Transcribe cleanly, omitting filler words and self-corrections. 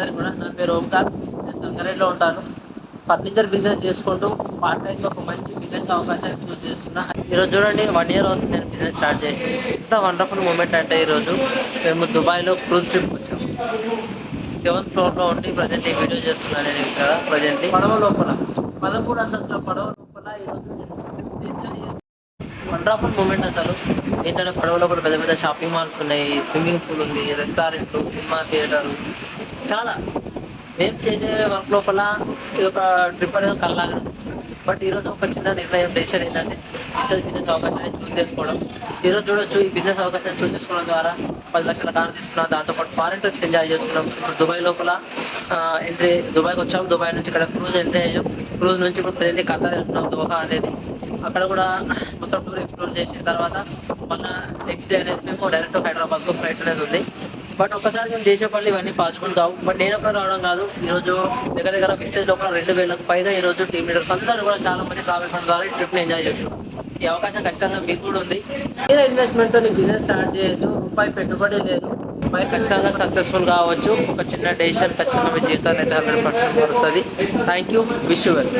అందరికీ కూడా. నా పేరు ఓంకార్. నేను సంగారెడ్డిలో ఉంటాను. ఫర్నిచర్ బిజినెస్ చేసుకుంటూ పార్ట్ టైమ్‌గా ఒక మంచి బిజినెస్ అవకాశాన్ని చూజ్ చేసుకున్నా. ఈరోజు చూడండి 1 ఇయర్ అవుతుంది నేను బిజినెస్ స్టార్ట్ చేసి. ఎంత వండర్‌ఫుల్ మూమెంట్ అంటే ఈరోజు మేము దుబాయ్‌లో క్రూజ్ ట్రిప్‌కి వచ్చాము. 7th ఫ్లోర్‌లో ఉండి ప్రెజెంట్ ఈ వీడియో చేస్తున్నాను నేను ఇక్కడ ప్రెజెంట్‌లీ. పడవ లోపల 13 అంతస్తుల పడవ లోపల ఈరోజు నేను ఎంజాయ్ చేస్తున్నాను. వండర్ఫుల్ మూమెంట్ అసలు. ఏంటంటే పడవలో కూడా పెద్ద పెద్ద షాపింగ్ మాల్స్ ఉన్నాయి, స్విమ్మింగ్ పూల్ ఉంది, రెస్టారెంట్లు, సినిమా థియేటరు చాలా. మేము చేసే వర్క్ లోపల ఇది ఒక ట్రిప్ అనేది కల్లాగా. బట్ ఈరోజు ఒక చిన్న నిర్ణయం డెసిషన్ ఏంటంటే డిజిటల్ బిజినెస్ అవకాశాన్ని చూస్ చేసుకోవడం. ఈరోజు చూడొచ్చు ఈ బిజినెస్ అవకాశాన్ని చూస్ చేసుకోవడం ద్వారా 10 లక్షల కారు తీసుకున్నాం. దాంతోపాటు ఫారెన్ ట్రిప్స్ ఎంజాయ్ చేస్తున్నాం. ఇప్పుడు దుబాయ్ లోపల ఎంట్రీ దుబాయ్కి వచ్చాము. దుబాయ్ నుంచి ఇక్కడ క్రూజ్ ఎంట్రీ అయ్యాం. క్రూజ్ నుంచి ఇప్పుడు ప్రజెంట్ ఖతార్ వెళ్తున్నాం, దోహా అనేది. అక్కడ కూడా మొత్తం టూర్ ఎక్స్ప్లోర్ చేసిన తర్వాత మళ్ళీ నెక్స్ట్ డే అనేది మేము డైరెక్ట్ హైదరాబాద్కు ఫ్లైట్ అనేది ఉంది. బట్ ఒక్కసారి మేము చేసే పనులు ఇవన్నీ పాసిబుల్ కావు. బట్ నేను ఒక్కరు రావడం కాదు. ఈరోజు దగ్గర దగ్గర విస్టేజ్ లోపల 2000కు పైగా ఈరోజు టీమ్ లీడర్స్ అందరూ కూడా చాలా మంది ట్రావెల్ ఫండ్ ద్వారా ఈ ట్రిప్ని ఎంజాయ్ చేస్తున్నారు. ఈ అవకాశం ఖచ్చితంగా మీకు కూడా ఉంది. వేరే ఇన్వెస్ట్మెంట్తో నీ బిజినెస్ స్టార్ట్ చేయొచ్చు. రూపాయి పెట్టుబడి లేదు. రూపాయి ఖచ్చితంగా సక్సెస్ఫుల్ కావచ్చు. ఒక చిన్న డెసిషన్ ఖచ్చితంగా మీ జీవితాన్ని అయితే 100% మారుస్తుంది. Thank you. Wish you well.